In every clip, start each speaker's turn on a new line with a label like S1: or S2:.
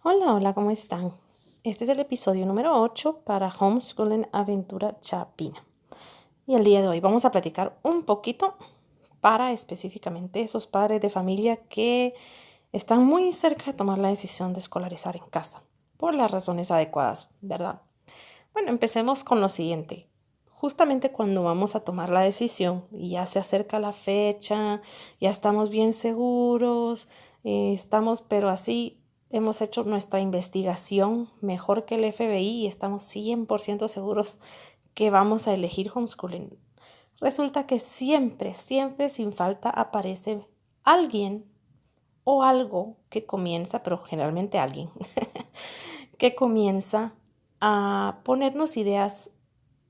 S1: Hola, hola, ¿cómo están? Este es el episodio número 8 para Homeschooling Aventura Chapina. Y el día de hoy vamos a platicar un poquito para específicamente esos padres de familia que están muy cerca de tomar la decisión de escolarizar en casa, por las razones adecuadas, ¿verdad? Bueno, empecemos con lo siguiente. Justamente cuando vamos a tomar la decisión y ya se acerca la fecha, ya estamos bien seguros, estamos, pero así hemos hecho nuestra investigación mejor que el FBI y estamos 100% seguros que vamos a elegir homeschooling. Resulta que siempre, siempre sin falta aparece alguien o algo que comienza, pero generalmente alguien, que comienza a ponernos ideas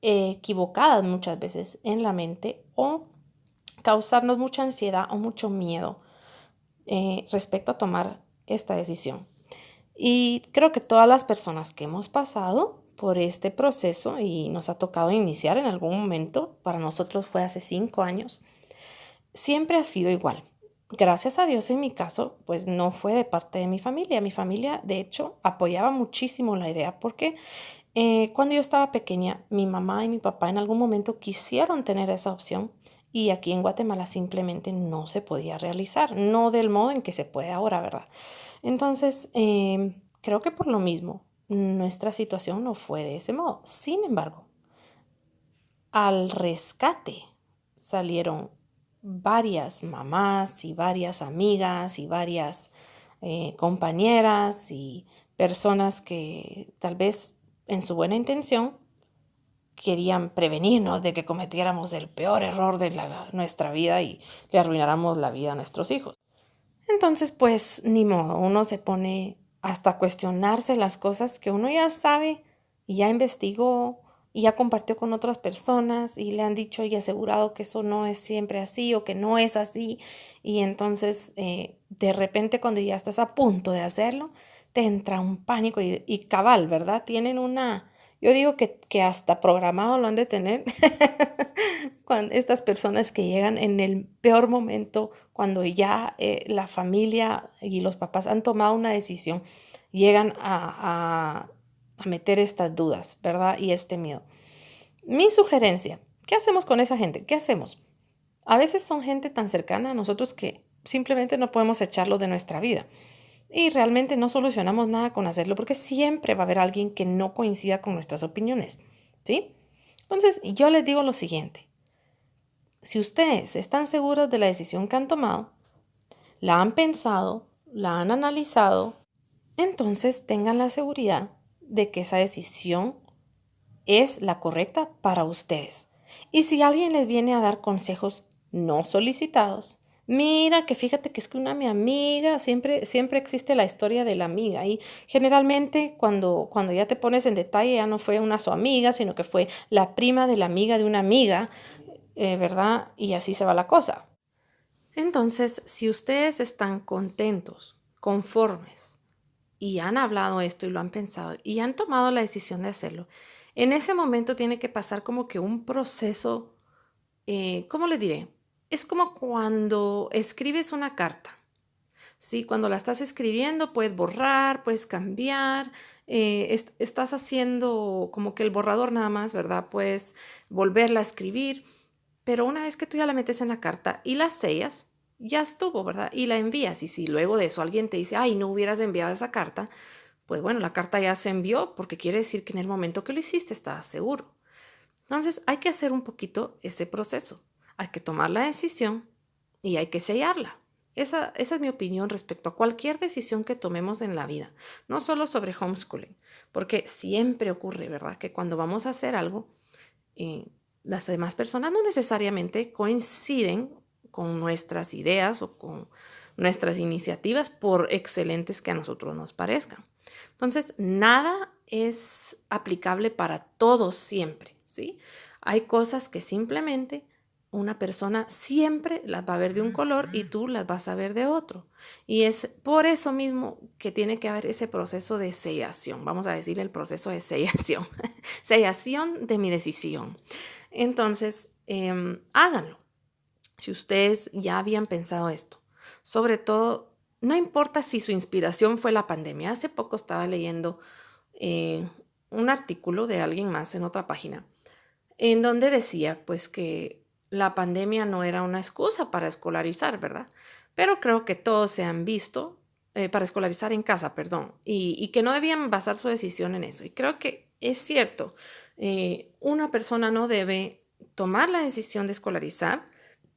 S1: equivocadas muchas veces en la mente o causarnos mucha ansiedad o mucho miedo respecto a tomar esta decisión. Y creo que todas las personas que hemos pasado por este proceso y nos ha tocado iniciar en algún momento, para nosotros fue hace 5 años, siempre ha sido igual. Gracias a Dios en mi caso, pues no fue de parte de mi familia. Mi familia, de hecho, apoyaba muchísimo la idea porque cuando yo estaba pequeña, mi mamá y mi papá en algún momento quisieron tener esa opción y aquí en Guatemala simplemente no se podía realizar, no del modo en que se puede ahora, ¿verdad? Entonces, creo que por lo mismo, nuestra situación no fue de ese modo. Sin embargo, al rescate salieron varias mamás y varias amigas y varias compañeras y personas que tal vez en su buena intención querían prevenirnos de que cometiéramos el peor error de nuestra vida y le arruináramos la vida a nuestros hijos. Entonces, pues, ni modo, uno se pone hasta a cuestionarse las cosas que uno ya sabe y ya investigó y ya compartió con otras personas y le han dicho y asegurado que eso no es siempre así o que no es así. Y entonces, de repente, cuando ya estás a punto de hacerlo, te entra un pánico y cabal, ¿verdad? Tienen una, yo digo que hasta programado lo han de tener cuando estas personas que llegan en el peor momento, cuando ya la familia y los papás han tomado una decisión, llegan a meter estas dudas, ¿verdad? Y este miedo. Mi sugerencia, ¿qué hacemos con esa gente? ¿Qué hacemos? A veces son gente tan cercana a nosotros que simplemente no podemos echarlo de nuestra vida. Y realmente no solucionamos nada con hacerlo porque siempre va a haber alguien que no coincida con nuestras opiniones, ¿sí? Entonces, yo les digo lo siguiente. Si ustedes están seguros de la decisión que han tomado, la han pensado, la han analizado, entonces tengan la seguridad de que esa decisión es la correcta para ustedes. Y si alguien les viene a dar consejos no solicitados, mira que fíjate que es que mi amiga, siempre existe la historia de la amiga y generalmente cuando ya te pones en detalle ya no fue una su amiga, sino que fue la prima de la amiga de una amiga, ¿verdad? Y así se va la cosa. Entonces, si ustedes están contentos, conformes, y han hablado esto y lo han pensado y han tomado la decisión de hacerlo, en ese momento tiene que pasar como que un proceso, ¿cómo le diré? Es como cuando escribes una carta. Sí, cuando la estás escribiendo puedes borrar, puedes cambiar, estás haciendo como que el borrador nada más, ¿verdad? Puedes volverla a escribir. Pero una vez que tú ya la metes en la carta y la sellas, ya estuvo, ¿verdad? Y la envías. Y si luego de eso alguien te dice, ay, no hubieras enviado esa carta, pues bueno, la carta ya se envió porque quiere decir que en el momento que lo hiciste estabas seguro. Entonces hay que hacer un poquito ese proceso. Hay que tomar la decisión y hay que sellarla. Esa es mi opinión respecto a cualquier decisión que tomemos en la vida, no solo sobre homeschooling, porque siempre ocurre, ¿verdad? Que cuando vamos a hacer algo, eh, las demás personas no necesariamente coinciden con nuestras ideas o con nuestras iniciativas, por excelentes que a nosotros nos parezcan. Entonces, nada es aplicable para todos siempre, ¿sí? Hay cosas que simplemente una persona siempre las va a ver de un color y tú las vas a ver de otro. Y es por eso mismo que tiene que haber ese proceso de sellación. Vamos a decir el proceso de sellación. Sellación de mi decisión. Entonces, háganlo. Si ustedes ya habían pensado esto, sobre todo no importa si su inspiración fue la pandemia. Hace poco estaba leyendo un artículo de alguien más en otra página, en donde decía pues que la pandemia no era una excusa para escolarizar, ¿verdad? Pero creo que todos se han visto para escolarizar en casa, perdón, y que no debían basar su decisión en eso. Y creo que es cierto, una persona no debe tomar la decisión de escolarizar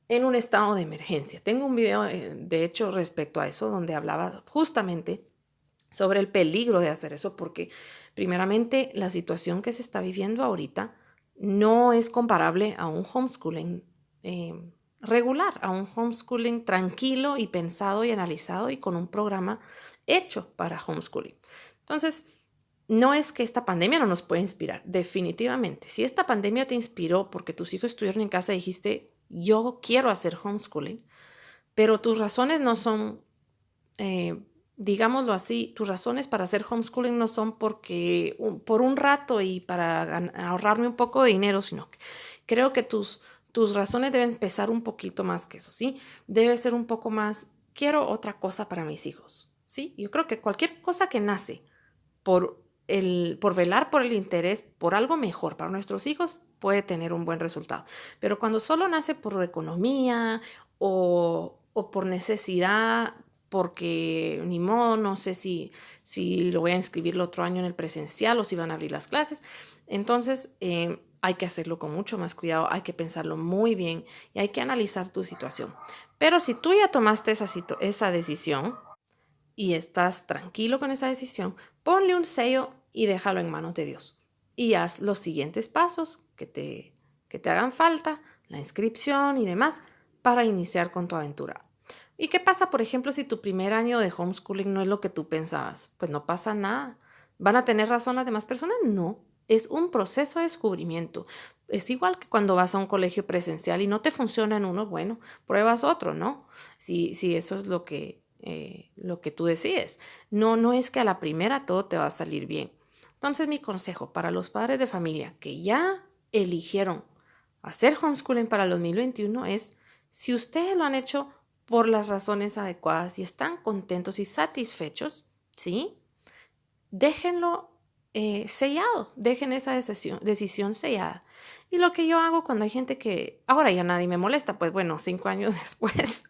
S1: en un estado de emergencia. Tengo un video, de hecho, respecto a eso, donde hablaba justamente sobre el peligro de hacer eso, porque primeramente la situación que se está viviendo ahorita no es comparable a un homeschooling regular, a un homeschooling tranquilo y pensado y analizado y con un programa hecho para homeschooling. Entonces, no es que esta pandemia no nos pueda inspirar, definitivamente. Si esta pandemia te inspiró porque tus hijos estuvieron en casa y dijiste, yo quiero hacer homeschooling, pero tus razones no son digámoslo así, tus razones para hacer homeschooling no son porque por un rato y para ahorrarme un poco de dinero, sino que creo que tus razones deben pesar un poquito más que eso, ¿sí? Debe ser un poco más, quiero otra cosa para mis hijos, ¿sí? Yo creo que cualquier cosa que nace por velar por el interés, por algo mejor para nuestros hijos, puede tener un buen resultado. Pero cuando solo nace por economía o por necesidad, porque ni modo, no sé si lo voy a inscribir el otro año en el presencial o si van a abrir las clases, entonces hay que hacerlo con mucho más cuidado, hay que pensarlo muy bien y hay que analizar tu situación. Pero si tú ya tomaste esa decisión, y estás tranquilo con esa decisión, ponle un sello y déjalo en manos de Dios. Y haz los siguientes pasos que te hagan falta, la inscripción y demás, para iniciar con tu aventura. ¿Y qué pasa, por ejemplo, si tu primer año de homeschooling no es lo que tú pensabas? Pues no pasa nada. ¿Van a tener razón las demás personas? No. Es un proceso de descubrimiento. Es igual que cuando vas a un colegio presencial y no te funciona en uno, bueno, pruebas otro, ¿no? Si eso es lo que tú decides. No es que a la primera todo te va a salir bien. Entonces, mi consejo para los padres de familia que ya eligieron hacer homeschooling para el 2021 es, si ustedes lo han hecho por las razones adecuadas y están contentos y satisfechos, ¿sí? Déjenlo sellado, dejen esa decisión sellada. Y lo que yo hago cuando hay gente que, ahora ya nadie me molesta, pues bueno, 5 años después,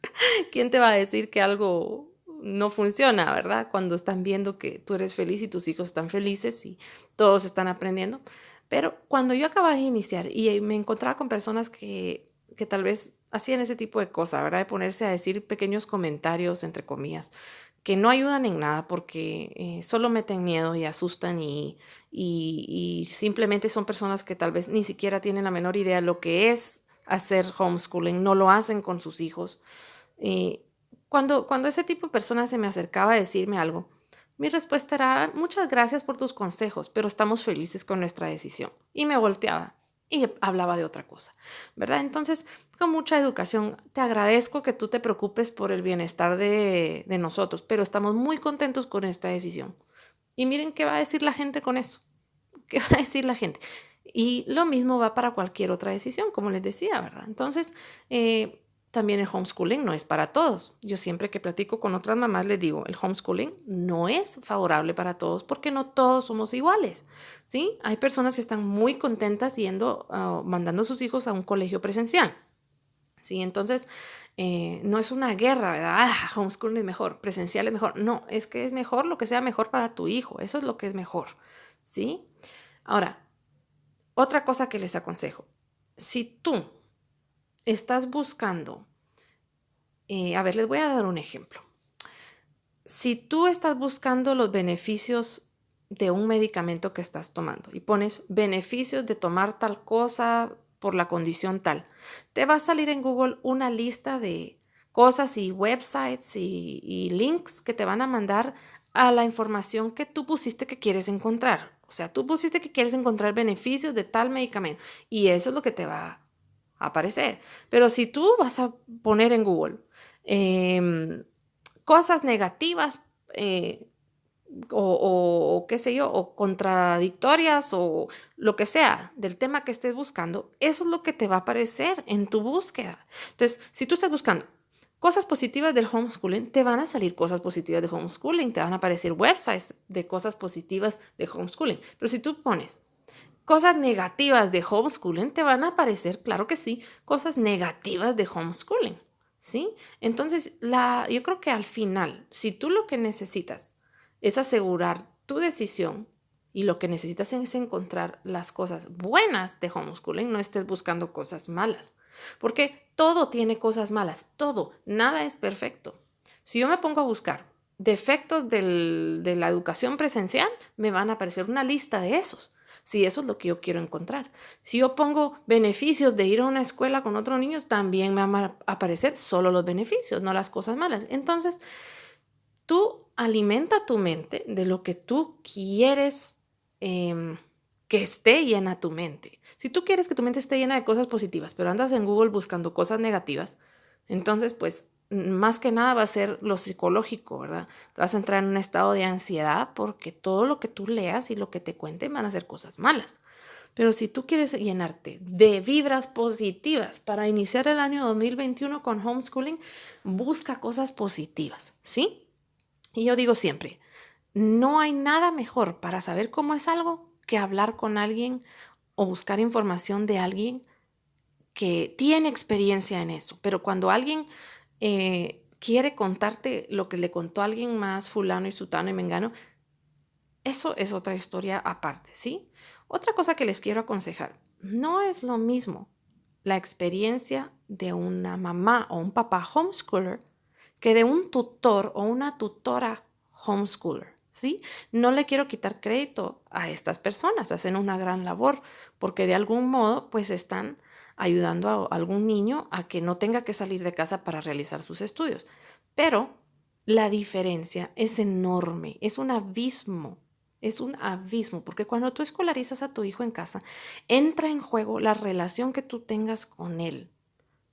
S1: ¿quién te va a decir que algo no funciona, verdad? Cuando están viendo que tú eres feliz y tus hijos están felices y todos están aprendiendo. Pero cuando yo acababa de iniciar y me encontraba con personas que tal vez hacían ese tipo de cosas, ¿verdad? De ponerse a decir pequeños comentarios, entre comillas, que no ayudan en nada porque solo meten miedo y asustan y simplemente son personas que tal vez ni siquiera tienen la menor idea de lo que es hacer homeschooling, no lo hacen con sus hijos. Eh, cuando ese tipo de personas se me acercaba a decirme algo, mi respuesta era, muchas gracias por tus consejos, pero estamos felices con nuestra decisión. Y me volteaba y hablaba de otra cosa, ¿verdad? Entonces, con mucha educación, te agradezco que tú te preocupes por el bienestar de nosotros, pero estamos muy contentos con esta decisión. Y miren qué va a decir la gente con eso. ¿Qué va a decir la gente? Y lo mismo va para cualquier otra decisión, como les decía, ¿verdad? Entonces, también el homeschooling no es para todos. Yo siempre que platico con otras mamás les digo, el homeschooling no es favorable para todos porque no todos somos iguales, ¿sí? Hay personas que están muy contentas mandando a sus hijos a un colegio presencial, ¿sí? Entonces, no es una guerra, ¿verdad? Homeschooling es mejor, presencial es mejor. No, es que es mejor lo que sea mejor para tu hijo. Eso es lo que es mejor, ¿sí? Ahora, otra cosa que les aconsejo, si tú estás buscando, a ver, les voy a dar un ejemplo. Si tú estás buscando los beneficios de un medicamento que estás tomando y pones beneficios de tomar tal cosa por la condición tal, te va a salir en Google una lista de cosas y websites y links que te van a mandar a la información que tú pusiste que quieres encontrar. O sea, tú pusiste que quieres encontrar beneficios de tal medicamento y eso es lo que te va a aparecer. Pero si tú vas a poner en Google cosas negativas o qué sé yo, o contradictorias o lo que sea del tema que estés buscando, eso es lo que te va a aparecer en tu búsqueda. Entonces, si tú estás buscando cosas positivas del homeschooling, te van a salir cosas positivas de homeschooling, te van a aparecer websites de cosas positivas de homeschooling. Pero si tú pones cosas negativas de homeschooling, te van a aparecer, claro que sí, cosas negativas de homeschooling, ¿sí? Entonces, yo creo que al final, si tú lo que necesitas es asegurar tu decisión y lo que necesitas es encontrar las cosas buenas de homeschooling, no estés buscando cosas malas, porque todo tiene cosas malas, todo, nada es perfecto. Si yo me pongo a buscar defectos de la educación presencial, me van a aparecer una lista de esos. Si eso es lo que yo quiero encontrar. Si yo pongo beneficios de ir a una escuela con otros niños, también me van a aparecer solo los beneficios, no las cosas malas. Entonces, tú alimenta tu mente de lo que tú quieres que esté llena tu mente. Si tú quieres que tu mente esté llena de cosas positivas, pero andas en Google buscando cosas negativas, entonces, pues, más que nada va a ser lo psicológico, ¿verdad? Te vas a entrar en un estado de ansiedad porque todo lo que tú leas y lo que te cuenten van a ser cosas malas. Pero si tú quieres llenarte de vibras positivas para iniciar el año 2021 con homeschooling, busca cosas positivas, ¿sí? Y yo digo siempre, no hay nada mejor para saber cómo es algo que hablar con alguien o buscar información de alguien que tiene experiencia en eso. Pero cuando alguien quiere contarte lo que le contó a alguien más, fulano y sutano y mengano, eso es otra historia aparte, ¿sí? Otra cosa que les quiero aconsejar, no es lo mismo la experiencia de una mamá o un papá homeschooler que de un tutor o una tutora homeschooler, ¿sí? No le quiero quitar crédito a estas personas, hacen una gran labor porque de algún modo pues están ayudando a algún niño a que no tenga que salir de casa para realizar sus estudios. Pero la diferencia es enorme, es un abismo. Es un abismo, porque cuando tú escolarizas a tu hijo en casa, entra en juego la relación que tú tengas con él,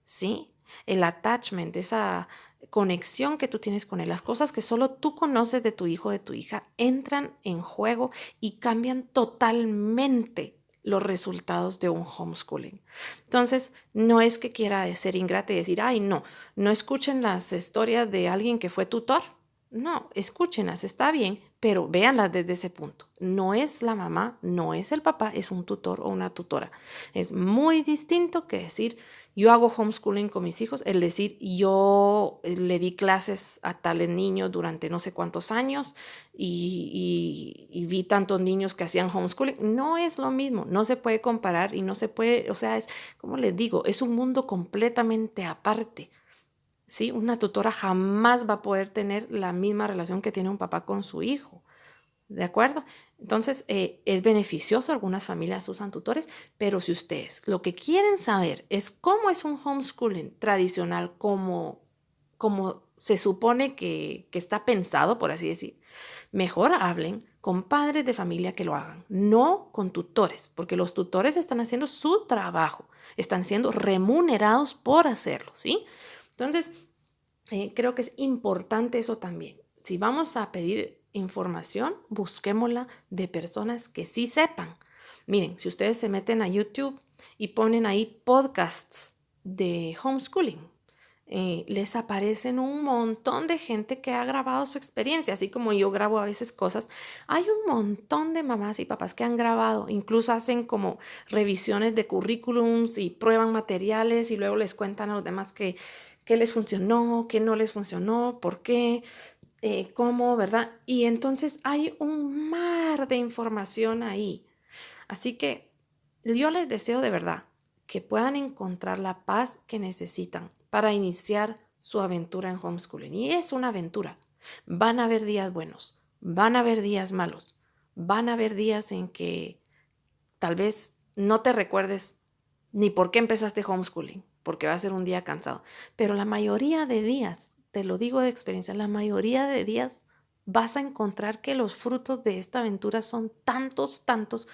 S1: ¿sí? El attachment, esa conexión que tú tienes con él, las cosas que solo tú conoces de tu hijo o de tu hija, entran en juego y cambian totalmente los resultados de un homeschooling. Entonces, no es que quiera ser ingrata y decir, ay, no escuchen las historias de alguien que fue tutor. No, escúchenlas, está bien, pero véanlas desde ese punto. No es la mamá, no es el papá, es un tutor o una tutora. Es muy distinto que decir, yo hago homeschooling con mis hijos, el decir, yo le di clases a tales niños durante no sé cuántos años y vi tantos niños que hacían homeschooling. No es lo mismo, no se puede comparar y no se puede, o sea, es, como les digo, es un mundo completamente aparte. ¿Sí? Una tutora jamás va a poder tener la misma relación que tiene un papá con su hijo. ¿De acuerdo? Entonces, es beneficioso, algunas familias usan tutores, pero si ustedes lo que quieren saber es cómo es un homeschooling tradicional, como se supone que está pensado, por así decir, mejor hablen con padres de familia que lo hagan, no con tutores, porque los tutores están haciendo su trabajo, están siendo remunerados por hacerlo, ¿sí? Entonces, creo que es importante eso también. Si vamos a pedir información, busquémosla de personas que sí sepan. Miren, si ustedes se meten a YouTube y ponen ahí podcasts de homeschooling, les aparecen un montón de gente que ha grabado su experiencia, así como yo grabo a veces cosas. Hay un montón de mamás y papás que han grabado, incluso hacen como revisiones de currículums y prueban materiales y luego les cuentan a los demás qué les funcionó, qué no les funcionó, por qué, cómo, ¿verdad? Y entonces hay un mar de información ahí. Así que yo les deseo de verdad que puedan encontrar la paz que necesitan para iniciar su aventura en homeschooling. Y es una aventura. Van a haber días buenos, van a haber días malos, van a haber días en que tal vez no te recuerdes ni por qué empezaste homeschooling, porque va a ser un día cansado. Pero la mayoría de días, te lo digo de experiencia, la mayoría de días vas a encontrar que los frutos de esta aventura son tantos, tantos,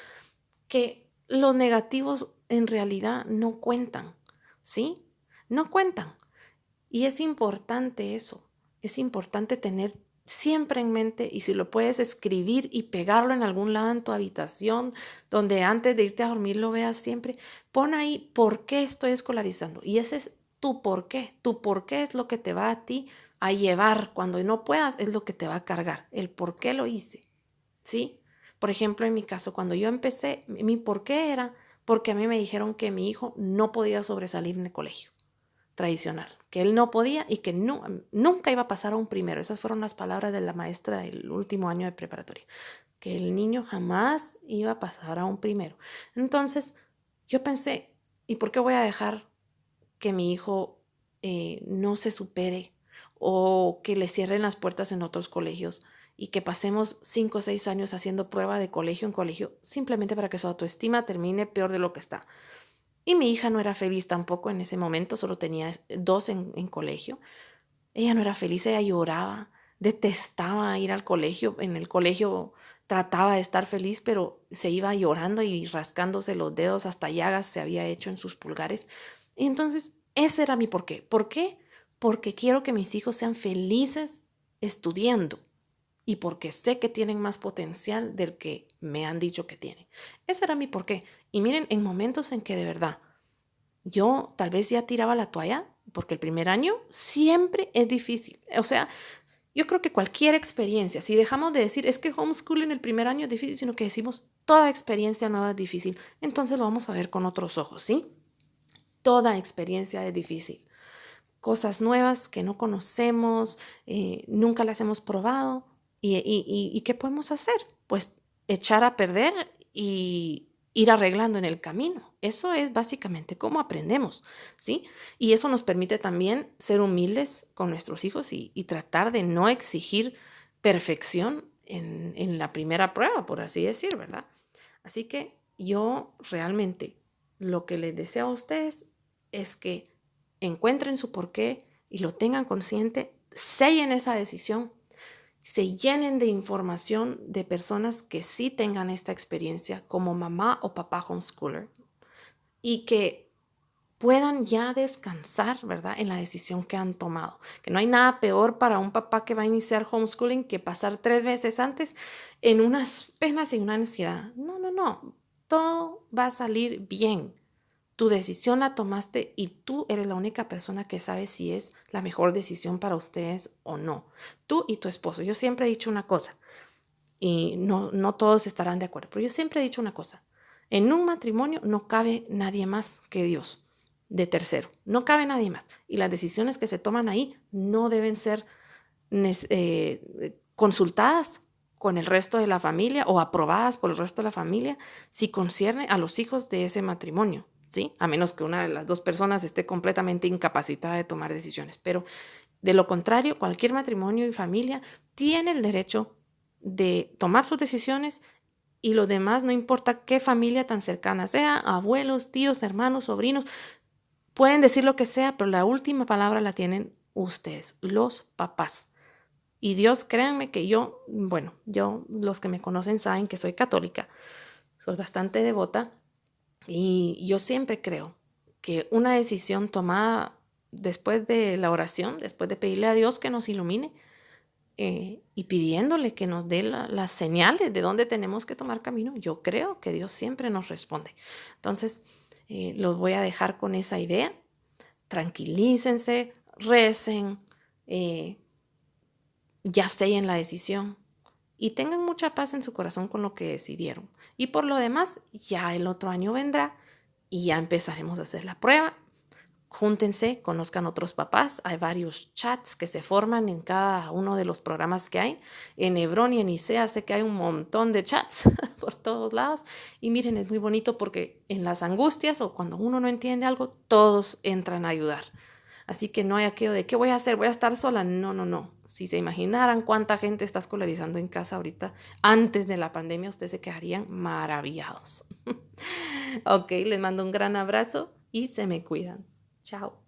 S1: que los negativos en realidad no cuentan, ¿sí? No cuentan. Y es importante eso, es importante tener siempre en mente, y si lo puedes escribir y pegarlo en algún lado en tu habitación, donde antes de irte a dormir lo veas siempre, pon ahí por qué estoy escolarizando. Y ese es tu por qué. Tu por qué es lo que te va a ti a llevar. Cuando no puedas, es lo que te va a cargar. El por qué lo hice, ¿sí? Por ejemplo, en mi caso, cuando yo empecé, mi por qué era porque a mí me dijeron que mi hijo no podía sobresalir en el colegio tradicional, que él no podía y que nunca iba a pasar a un primero. Esas fueron las palabras de la maestra del último año de preparatoria, que el niño jamás iba a pasar a un primero. Entonces, yo pensé, ¿y por qué voy a dejar que mi hijo no se supere o que le cierren las puertas en otros colegios y que pasemos 5 o 6 años haciendo prueba de colegio en colegio simplemente para que su autoestima termine peor de lo que está? Y mi hija no era feliz tampoco en ese momento, solo tenía 2 en colegio. Ella no era feliz, ella lloraba, detestaba ir al colegio. En el colegio trataba de estar feliz, pero se iba llorando y rascándose los dedos, hasta llagas se había hecho en sus pulgares. Y entonces, ese era mi porqué. ¿Por qué? Porque quiero que mis hijos sean felices estudiando y porque sé que tienen más potencial del que me han dicho que tienen. Ese era mi porqué. Y miren, en momentos en que de verdad yo tal vez ya tiraba la toalla, porque el primer año siempre es difícil. O sea, yo creo que cualquier experiencia, si dejamos de decir es que homeschool en el primer año es difícil, sino que decimos toda experiencia nueva es difícil, entonces lo vamos a ver con otros ojos, ¿sí? Toda experiencia es difícil. Cosas nuevas que no conocemos, nunca las hemos probado. ¿Y qué podemos hacer? Pues echar a perder y ir arreglando en el camino. Eso es básicamente cómo aprendemos, ¿sí? Y eso nos permite también ser humildes con nuestros hijos y tratar de no exigir perfección en la primera prueba, por así decir, ¿verdad? Así que yo realmente lo que les deseo a ustedes es que encuentren su porqué y lo tengan consciente, sellen esa decisión, se llenen de información de personas que sí tengan esta experiencia como mamá o papá homeschooler y que puedan ya descansar, ¿verdad?, en la decisión que han tomado. Que no hay nada peor para un papá que va a iniciar homeschooling que pasar 3 meses antes en unas penas y una ansiedad. No, no, no. Todo va a salir bien. Tu decisión la tomaste y tú eres la única persona que sabe si es la mejor decisión para ustedes o no. Tú y tu esposo. Yo siempre he dicho una cosa y no todos estarán de acuerdo, pero yo siempre he dicho una cosa. En un matrimonio no cabe nadie más que Dios de tercero. No cabe nadie más. Y las decisiones que se toman ahí no deben ser consultadas con el resto de la familia o aprobadas por el resto de la familia si concierne a los hijos de ese matrimonio, ¿sí? A menos que una de las dos personas esté completamente incapacitada de tomar decisiones. Pero de lo contrario, cualquier matrimonio y familia tiene el derecho de tomar sus decisiones y lo demás, no importa qué familia tan cercana sea, abuelos, tíos, hermanos, sobrinos, pueden decir lo que sea, pero la última palabra la tienen ustedes, los papás. Y Dios, créanme que los que me conocen saben que soy católica, soy bastante devota y yo siempre creo que una decisión tomada después de la oración, después de pedirle a Dios que nos ilumine y pidiéndole que nos dé las señales de dónde tenemos que tomar camino, yo creo que Dios siempre nos responde. Entonces, los voy a dejar con esa idea. Tranquilícense, recen, ya sellen la decisión y tengan mucha paz en su corazón con lo que decidieron. Y por lo demás, ya el otro año vendrá y ya empezaremos a hacer la prueba. Júntense, conozcan otros papás. Hay varios chats que se forman en cada uno de los programas que hay. En Hebrón y en ISEA sé que hay un montón de chats por todos lados. Y miren, es muy bonito porque en las angustias o cuando uno no entiende algo, todos entran a ayudar. Así que no hay aquello de ¿qué voy a hacer? ¿Voy a estar sola? No, no, no. Si se imaginaran cuánta gente está escolarizando en casa ahorita antes de la pandemia, ustedes se quedarían maravillados. Ok, les mando un gran abrazo y se me cuidan. Chao.